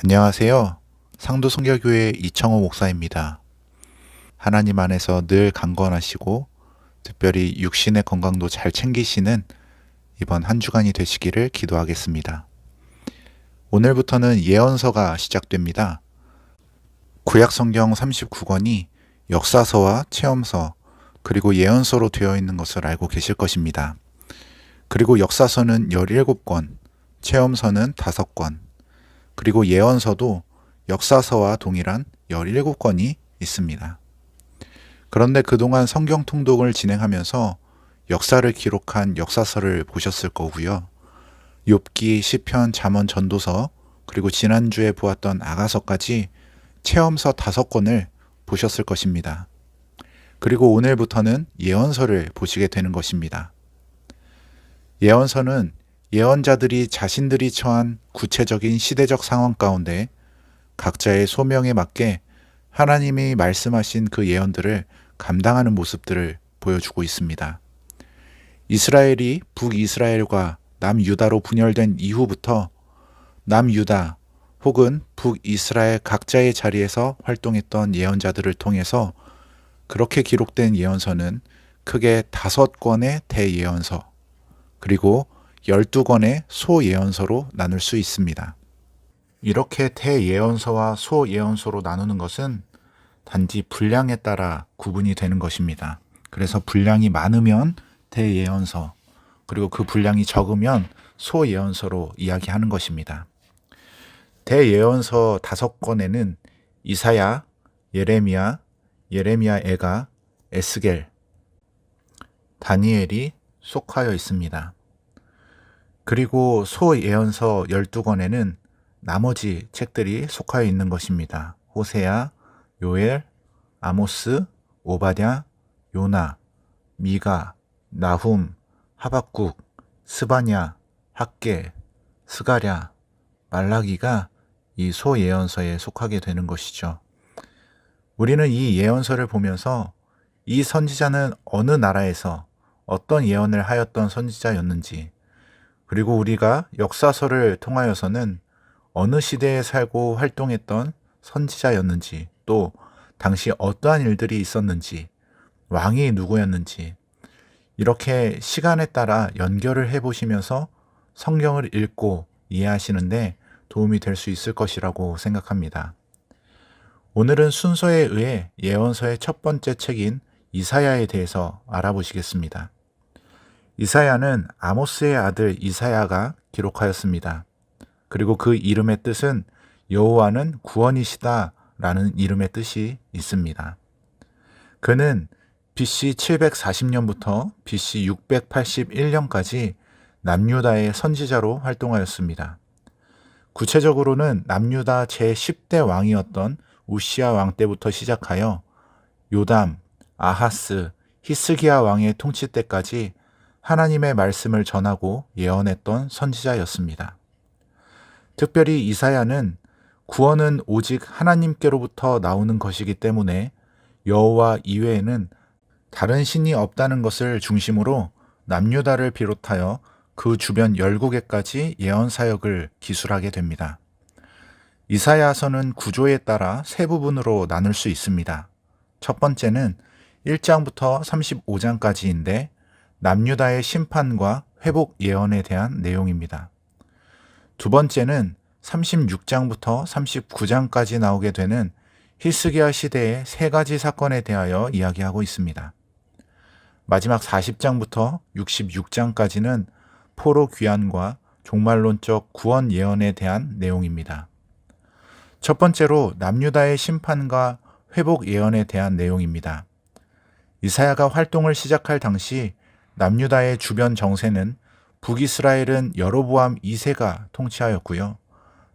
안녕하세요. 상도성결교회 이청호 목사입니다. 하나님 안에서 늘 강건하시고 특별히 육신의 건강도 잘 챙기시는 이번 한 주간이 되시기를 기도하겠습니다. 오늘부터는 예언서가 시작됩니다. 구약성경 39권이 역사서와 체험서 그리고 예언서로 되어 있는 것을 알고 계실 것입니다. 그리고 역사서는 17권, 체험서는 5권, 그리고 예언서도 역사서와 동일한 17권이 있습니다. 그런데 그동안 성경 통독을 진행하면서 역사를 기록한 역사서를 보셨을 거고요. 욥기, 시편, 잠언, 전도서, 그리고 지난주에 보았던 아가서까지 체험서 5권을 보셨을 것입니다. 그리고 오늘부터는 예언서를 보시게 되는 것입니다. 예언서는 예언자들이 자신들이 처한 구체적인 시대적 상황 가운데 각자의 소명에 맞게 하나님이 말씀하신 그 예언들을 감당하는 모습들을 보여주고 있습니다. 이스라엘이 북이스라엘과 남유다로 분열된 이후부터 남유다 혹은 북이스라엘 각자의 자리에서 활동했던 예언자들을 통해서 그렇게 기록된 예언서는 크게 5권의 대예언서 그리고 12권의 소예언서로 나눌 수 있습니다. 이렇게 대예언서와 소예언서로 나누는 것은 단지 분량에 따라 구분이 되는 것입니다. 그래서 분량이 많으면 대예언서, 그리고 그 분량이 적으면 소예언서로 이야기하는 것입니다. 대예언서 5권에는 이사야, 예레미야, 예레미야 애가, 에스겔, 다니엘이 속하여 있습니다. 그리고 소예언서 12권에는 나머지 책들이 속하여 있는 것입니다. 호세야, 요엘, 아모스, 오바댜, 요나, 미가, 나훔, 하박국, 스바냐, 학개, 스가랴, 말라기가 이 소예언서에 속하게 되는 것이죠. 우리는 이 예언서를 보면서 이 선지자는 어느 나라에서 어떤 예언을 하였던 선지자였는지, 그리고 우리가 역사서를 통하여서는 어느 시대에 살고 활동했던 선지자였는지, 또 당시 어떠한 일들이 있었는지, 왕이 누구였는지, 이렇게 시간에 따라 연결을 해보시면서 성경을 읽고 이해하시는데 도움이 될 수 있을 것이라고 생각합니다. 오늘은 순서에 의해 예언서의 첫 번째 책인 이사야에 대해서 알아보시겠습니다. 이사야는 아모스의 아들 이사야가 기록하였습니다. 그리고 그 이름의 뜻은 여호와는 구원이시다 라는 이름의 뜻이 있습니다. 그는 BC 740년부터 BC 681년까지 남유다의 선지자로 활동하였습니다. 구체적으로는 남유다 제10대 왕이었던 우시야 왕 때부터 시작하여 요담, 아하스, 히스기야 왕의 통치 때까지 하나님의 말씀을 전하고 예언했던 선지자였습니다. 특별히 이사야는 구원은 오직 하나님께로부터 나오는 것이기 때문에 여호와 이외에는 다른 신이 없다는 것을 중심으로 남유다를 비롯하여 그 주변 열국에까지 예언 사역을 기술하게 됩니다. 이사야서는 구조에 따라 세 부분으로 나눌 수 있습니다. 첫 번째는 1장부터 35장까지인데 남유다의 심판과 회복 예언에 대한 내용입니다. 두 번째는 36장부터 39장까지 나오게 되는 히스기야 시대의 3가지 사건에 대하여 이야기하고 있습니다. 마지막 40장부터 66장까지는 포로 귀환과 종말론적 구원 예언에 대한 내용입니다. 첫 번째로 남유다의 심판과 회복 예언에 대한 내용입니다. 이사야가 활동을 시작할 당시 남유다의 주변 정세는 북이스라엘은 여로보암 2세가 통치하였고요.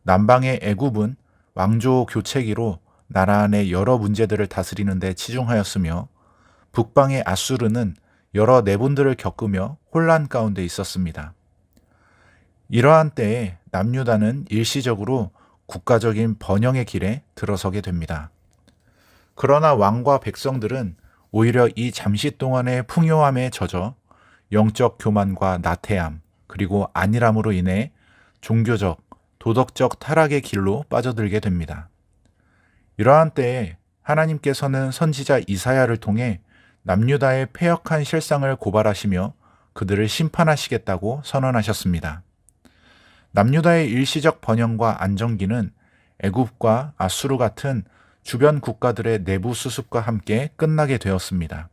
남방의 애굽은 왕조 교체기로 나라 안의 여러 문제들을 다스리는 데 치중하였으며 북방의 아수르는 여러 내분들을 겪으며 혼란 가운데 있었습니다. 이러한 때에 남유다는 일시적으로 국가적인 번영의 길에 들어서게 됩니다. 그러나 왕과 백성들은 오히려 이 잠시 동안의 풍요함에 젖어 영적 교만과 나태함, 그리고 안일함으로 인해 종교적, 도덕적 타락의 길로 빠져들게 됩니다. 이러한 때에 하나님께서는 선지자 이사야를 통해 남유다의 패역한 실상을 고발하시며 그들을 심판하시겠다고 선언하셨습니다. 남유다의 일시적 번영과 안정기는 애굽과 아수르 같은 주변 국가들의 내부 수습과 함께 끝나게 되었습니다.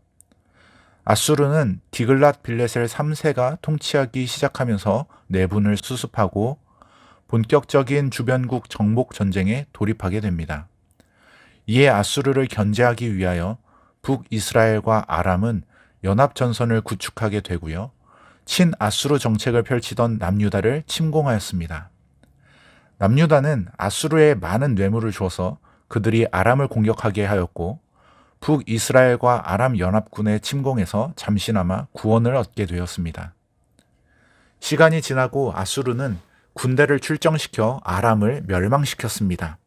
아수르는 디글랏 빌레셀 3세가 통치하기 시작하면서 내분을 수습하고 본격적인 주변국 정복 전쟁에 돌입하게 됩니다. 이에 아수르를 견제하기 위하여 북이스라엘과 아람은 연합전선을 구축하게 되고요. 친아수르 정책을 펼치던 남유다를 침공하였습니다. 남유다는 아수르에 많은 뇌물을 주어서 그들이 아람을 공격하게 하였고 북이스라엘과 아람 연합군의 침공에서 잠시나마 구원을 얻게 되었습니다. 시간이 지나고 아수르는 군대를 출정시켜 아람을 멸망시켰습니다.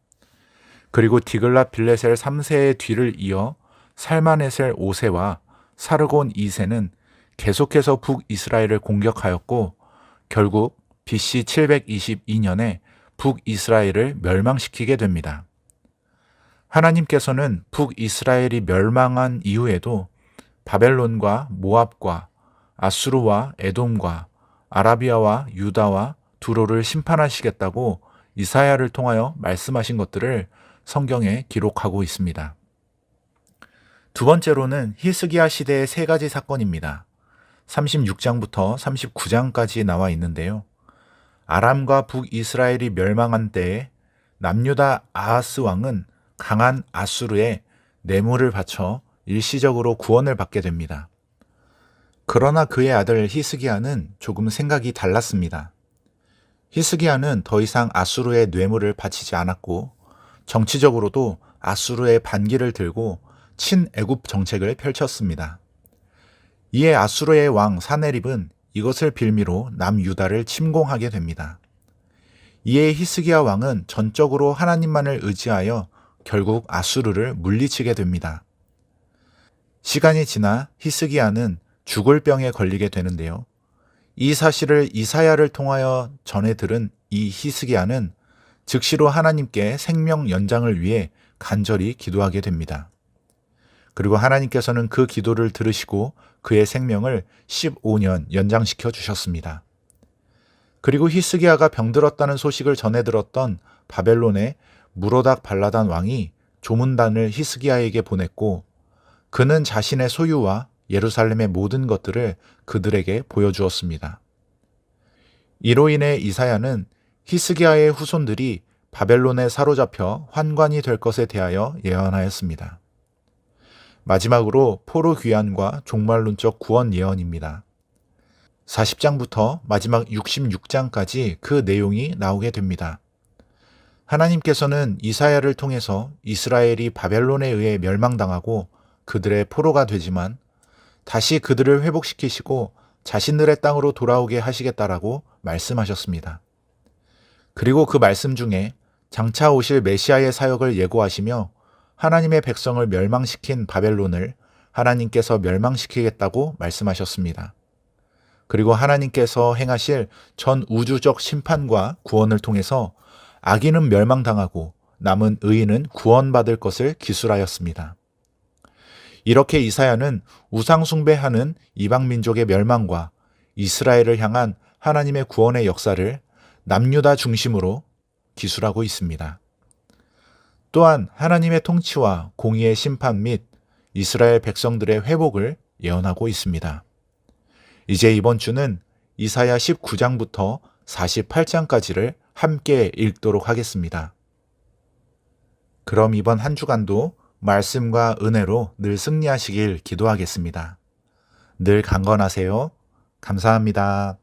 그리고 디글랏 빌레셀 3세의 뒤를 이어 살마네셀 5세와 사르곤 2세는 계속해서 북이스라엘을 공격하였고 결국 BC 722년에 북이스라엘을 멸망시키게 됩니다. 하나님께서는 북이스라엘이 멸망한 이후에도 바벨론과 모압과 아수르와 에돔과 아라비아와 유다와 두로를 심판하시겠다고 이사야를 통하여 말씀하신 것들을 성경에 기록하고 있습니다. 두 번째로는 히스기야 시대의 세 가지 사건입니다. 36장부터 39장까지 나와 있는데요. 아람과 북이스라엘이 멸망한 때에 남유다 아하스 왕은 강한 아수르에 뇌물을 바쳐 일시적으로 구원을 받게 됩니다. 그러나 그의 아들 히스기야는 조금 생각이 달랐습니다. 히스기야는 더 이상 아수르의 뇌물을 바치지 않았고 정치적으로도 아수르의 반기를 들고 친애굽 정책을 펼쳤습니다. 이에 아수르의 왕 사네립은 이것을 빌미로 남유다를 침공하게 됩니다. 이에 히스기야 왕은 전적으로 하나님만을 의지하여 결국 아수르를 물리치게 됩니다. 시간이 지나 히스기야는 죽을 병에 걸리게 되는데요. 이 사실을 이사야를 통하여 전해 들은 이 히스기야는 즉시로 하나님께 생명 연장을 위해 간절히 기도하게 됩니다. 그리고 하나님께서는 그 기도를 들으시고 그의 생명을 15년 연장시켜 주셨습니다. 그리고 히스기야가 병들었다는 소식을 전해 들었던 바벨론의 무로닥 발라단 왕이 조문단을 히스기야에게 보냈고 그는 자신의 소유와 예루살렘의 모든 것들을 그들에게 보여주었습니다. 이로 인해 이사야는 히스기야의 후손들이 바벨론에 사로잡혀 환관이 될 것에 대하여 예언하였습니다. 마지막으로 포로 귀환과 종말론적 구원 예언입니다. 40장부터 마지막 66장까지 그 내용이 나오게 됩니다. 하나님께서는 이사야를 통해서 이스라엘이 바벨론에 의해 멸망당하고 그들의 포로가 되지만 다시 그들을 회복시키시고 자신들의 땅으로 돌아오게 하시겠다라고 말씀하셨습니다. 그리고 그 말씀 중에 장차 오실 메시아의 사역을 예고하시며 하나님의 백성을 멸망시킨 바벨론을 하나님께서 멸망시키겠다고 말씀하셨습니다. 그리고 하나님께서 행하실 전 우주적 심판과 구원을 통해서 악인은 멸망당하고 남은 의인은 구원받을 것을 기술하였습니다. 이렇게 이사야는 우상 숭배하는 이방 민족의 멸망과 이스라엘을 향한 하나님의 구원의 역사를 남유다 중심으로 기술하고 있습니다. 또한 하나님의 통치와 공의의 심판 및 이스라엘 백성들의 회복을 예언하고 있습니다. 이제 이번 주는 이사야 19장부터 48장까지를 함께 읽도록 하겠습니다. 그럼 이번 한 주간도 말씀과 은혜로 늘 승리하시길 기도하겠습니다. 늘 강건하세요. 감사합니다.